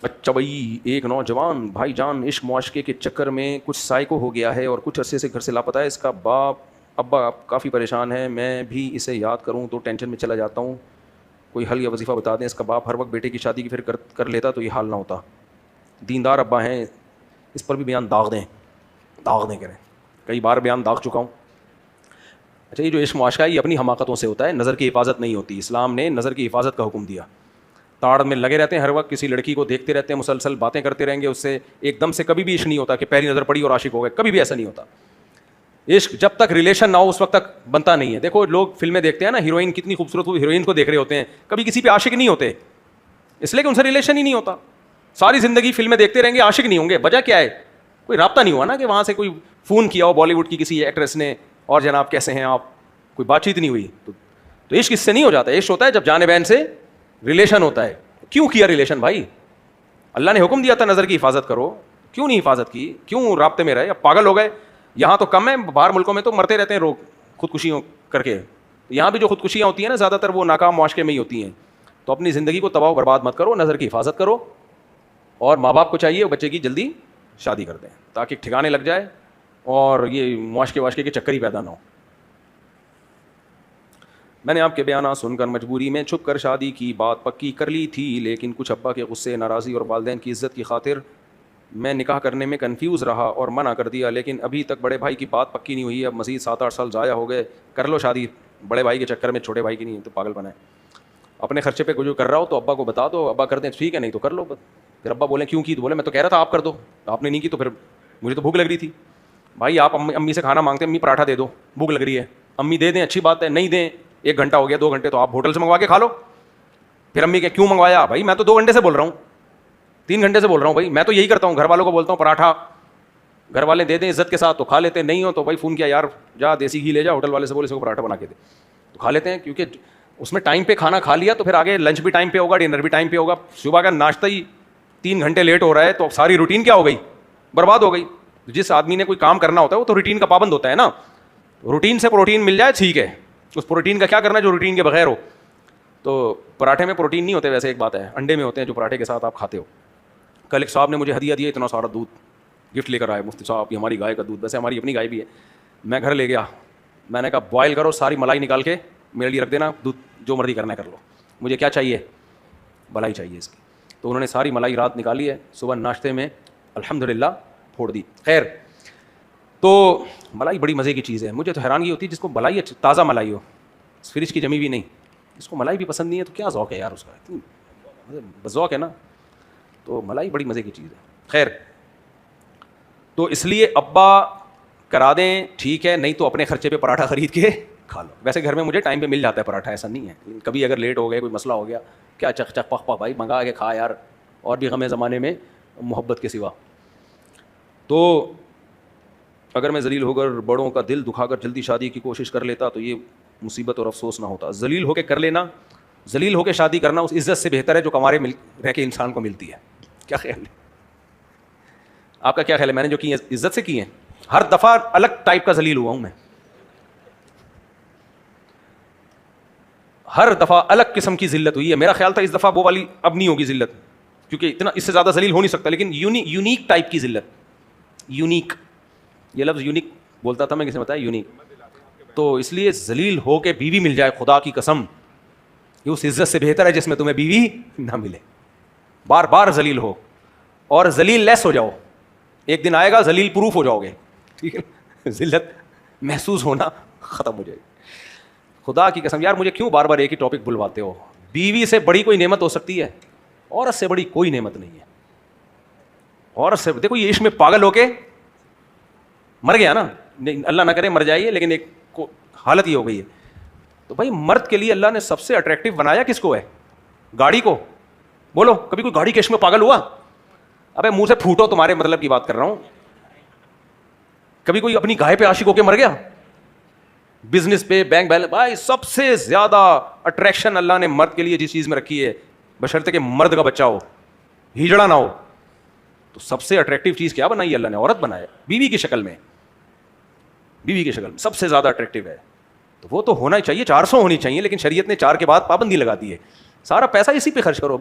اچھا بھائی، ایک نوجوان بھائی جان عشق معاشقے کے چکر میں کچھ سائیکو ہو گیا ہے اور کچھ عرصے سے گھر سے لاپتہ ہے. اس کا ابا کافی پریشان ہے. میں بھی اسے یاد کروں تو ٹینشن میں چلا جاتا ہوں. کوئی حل یا وظیفہ بتا دیں. اس کا باپ ہر وقت بیٹے کی شادی کی پھر کر لیتا تو یہ حال نہ ہوتا. دیندار ابا ہیں. اس پر بھی بیان داغ دیں کریں. کئی بار بیان داغ چکا ہوں. اچھا، یہ جو عشق معاشقہ ہے یہ اپنی حماقتوں سے ہوتا ہے. نظر کی حفاظت نہیں ہوتی. اسلام نے نظر کی حفاظت کا حکم دیا. تاڑ میں لگے رہتے ہیں ہر وقت, کسی لڑکی کو دیکھتے رہتے ہیں, مسلسل باتیں کرتے رہیں گے اس سے. ایک دم سے کبھی بھی عشق نہیں ہوتا کہ پہلی نظر پڑی اور عاشق ہو گئے. کبھی بھی ایسا نہیں ہوتا. عشق جب تک ریلیشن نہ ہو اس وقت تک بنتا نہیں ہے. دیکھو لوگ فلمیں دیکھتے ہیں نا, ہیروئن کتنی خوبصورت, وہ ہیروئن کو دیکھ رہے ہوتے ہیں, کبھی کسی پہ عاشق نہیں ہوتے, اس لیے کہ ان سے ریلیشن ہی نہیں ہوتا. ساری زندگی فلمیں دیکھتے رہیں گے, عاشق نہیں ہوں گے. وجہ کیا ہے؟ کوئی رابطہ نہیں ہوا نا, کہ وہاں سے کوئی فون کیا ہو بالی ووڈ کی کسی ایکٹریس نے, اور جناب کیسے ہیں آپ, کوئی بات چیت نہیں ہوئی. تو عشق اس سے نہیں ہو جاتا. عشق ہوتا ہے جب جانے بین سے ریلیشن ہوتا ہے. کیوں کیا ریلیشن بھائی؟ اللہ نے حکم دیا تھا نظر کی حفاظت کرو, کیوں نہیں حفاظت کی؟ کیوں رابطے میں رہے؟ اب پاگل ہو گئے. یہاں تو کم ہے, باہر ملکوں میں تو مرتے رہتے ہیں لوگ خودکشیوں کر کے. یہاں بھی جو خودکشیاں ہوتی ہیں نا زیادہ تر وہ ناکام معاشقے میں ہی ہوتی ہیں. تو اپنی زندگی کو تباہ و برباد مت کرو, نظر کی حفاظت کرو. اور ماں باپ کو چاہیے بچے کی جلدی شادی کر دیں تاکہ ٹھکانے لگ جائے اور یہ معاشقے کے چکر ہی پیدا نہ ہو. میں نے آپ کے بیانات سن کر مجبوری میں چھپ کر شادی کی بات پکی کر لی تھی, لیکن کچھ ابا کے غصے, ناراضی اور والدین کی عزت کی خاطر میں نکاح کرنے میں کنفیوز رہا اور منع کر دیا. لیکن ابھی تک بڑے بھائی کی بات پکی نہیں ہوئی. اب مزید 7-8 سال ضائع ہو گئے. کر لو شادی, بڑے بھائی کے چکر میں چھوٹے بھائی کی نہیں تو پاگل بنا ہے. اپنے خرچے پہ جو کر رہا ہو تو ابا کو بتا دو, ابا کر دیں ٹھیک ہے, نہیں تو کر لو. پھر ابا بولیں کیوں کی, تو بولے میں تو کہہ رہا تھا آپ کر دو, آپ نے نہیں کی تو پھر مجھے تو بھوک لگ رہی تھی. بھائی آپ امی سے کھانا مانگتے ہیں, امی پراٹھا دے دو, بھوک لگ رہی ہے. امی دے دیں اچھی بات ہے, نہیں دیں 1 گھنٹہ ہو گیا 2 گھنٹے تو آپ ہوٹل سے منگوا کے کھا لو. پھر امی کہ کیوں منگوایا؟ بھائی میں تو 2 گھنٹے سے بول رہا ہوں, 3 گھنٹے سے بول رہا ہوں. بھائی میں تو یہی کرتا ہوں, گھر والوں کو بولتا ہوں پراٹھا, گھر والے دے دیں عزت کے ساتھ تو کھا لیتے ہیں, نہیں ہو تو بھائی فون کیا یار جا دیسی گھی لے جا, ہوٹل والے سے بولے اس کو پراٹھا بنا کے دے تو کھا لیتے ہیں. کیونکہ اس میں ٹائم پہ کھانا کھا لیا تو پھر آگے لنچ بھی ٹائم پہ ہوگا, ڈنر بھی ٹائم پہ ہوگا. صبح کا ناشتہ ہی 3 گھنٹے لیٹ ہو رہا ہے تو ساری روٹین کیا ہو گئی, برباد ہو گئی. جس آدمی نے کوئی کام کرنا ہوتا ہے وہ تو روٹین کا پابند ہوتا ہے نا. روٹین سے پروٹین مل جائے ٹھیک ہے, اس پروٹین کا کیا کرنا ہے جو روٹین کے بغیر ہو. تو پراٹھے میں پروٹین نہیں ہوتے, ویسے ایک بات ہے انڈے میں ہوتے ہیں جو پراٹھے کے ساتھ آپ کھاتے ہو. کل ایک صاحب نے مجھے ہدیہ دیا, اتنا سارا دودھ گفٹ لے کر آئے, مفتی صاحب یہ ہماری گائے کا دودھ, ویسے ہماری اپنی گائے بھی ہے. میں گھر لے گیا, میں نے کہا بوائل کرو, ساری ملائی نکال کے میرے لیے رکھ دینا, دودھ جو مرضی کرنا ہے کر لو, مجھے کیا چاہیے, ملائی چاہیے اس کی. تو انہوں نے ساری ملائی رات نکالی ہے, صبح ناشتے میں الحمدللہ پھوڑ دی. خیر, تو ملائی بڑی مزے کی چیز ہے. مجھے تو حیرانگی ہوتی ہے جس کو ملائی تازہ ملائی ہو, فریج کی جمی بھی نہیں, اس کو ملائی بھی پسند نہیں ہے تو کیا ذوق ہے یار اس کا, ذوق ہے نا. تو ملائی بڑی مزے کی چیز ہے. خیر, تو اس لیے ابا کرا دیں ٹھیک ہے, نہیں تو اپنے خرچے پہ پراٹھا خرید کے کھا لو. ویسے گھر میں مجھے ٹائم پہ مل جاتا ہے پراٹھا, ایسا نہیں ہے. کبھی اگر لیٹ ہو گئے, کوئی مسئلہ ہو گیا, کیا چک چک پخ پخ بھائی منگا کے کھا یار, اور بھی غم زمانے میں محبت کے سوا. تو اگر میں ذلیل ہو کر بڑوں کا دل دکھا کر جلدی شادی کی کوشش کر لیتا تو یہ مصیبت اور افسوس نہ ہوتا. ذلیل ہو کے کر لینا, ذلیل ہو کے شادی کرنا اس عزت سے بہتر ہے جو کمارے رہ کے انسان کو ملتی ہے. کیا خیال ہے آپ کا؟ کیا خیال ہے؟ میں نے جو کی عزت سے کی ہیں, ہر دفعہ الگ ٹائپ کا ذلیل ہوا ہوں میں, ہر دفعہ الگ قسم کی ذلت ہوئی ہے. میرا خیال تھا اس دفعہ وہ والی اب نہیں ہوگی ذلت, کیونکہ اتنا اس سے زیادہ ذلیل ہو نہیں سکتا, لیکن یونیک ٹائپ کی ذلت. یونیک, یہ لفظ یونیک بولتا تھا میں, کسی نے بتایا یونیک. تو اس لیے ذلیل ہو کے بیوی مل جائے, خدا کی قسم یہ اس عزت سے بہتر ہے جس میں تمہیں بیوی نہ ملے. بار بار ذلیل ہو اور ذلیل لیس ہو جاؤ, ایک دن آئے گا ذلیل پروف ہو جاؤ گے, ٹھیک ہے, ذلت محسوس ہونا ختم ہو جائے گی. خدا کی قسم یار, مجھے کیوں بار بار ایک ہی ٹاپک بلواتے ہو؟ بیوی سے بڑی کوئی نعمت ہو سکتی ہے, عورت سے بڑی کوئی نعمت نہیں ہے. عورت سے دیکھو, یہ عشق میں پاگل ہو کے مر گیا نا, اللہ نہ کرے مر جائیے, لیکن ایک حالت یہ ہو گئی ہے. تو بھائی مرد کے لیے اللہ نے سب سے اٹریکٹیو بنایا کس کو ہے؟ گاڑی کو. بولو کبھی کوئی گاڑی کے عشق میں پاگل ہوا؟ ابے منہ سے پھوٹو, تمہارے مطلب کی بات کر رہا ہوں. کبھی کوئی اپنی گائے پہ عاشق ہو کے مر گیا؟ بزنس پہ, بینک بیلنس. بھائی سب سے زیادہ اٹریکشن اللہ نے مرد کے لیے جس چیز میں رکھی ہے, بشرطے کہ مرد کا بچہ ہو, ہجڑا نہ ہو, تو سب سے اٹریکٹیو چیز کیا بنائی ہے اللہ نے؟ عورت بنایا, بیوی کی شکل میں. بیوی کی شکل میں سب سے زیادہ اٹریکٹیو ہے. تو وہ تو ہونا ہی چاہیے, 400 ہونی چاہیے, لیکن شریعت نے 4 کے بعد پابندی لگا دی ہے. سارا پیسہ اسی پہ خرچ کرو.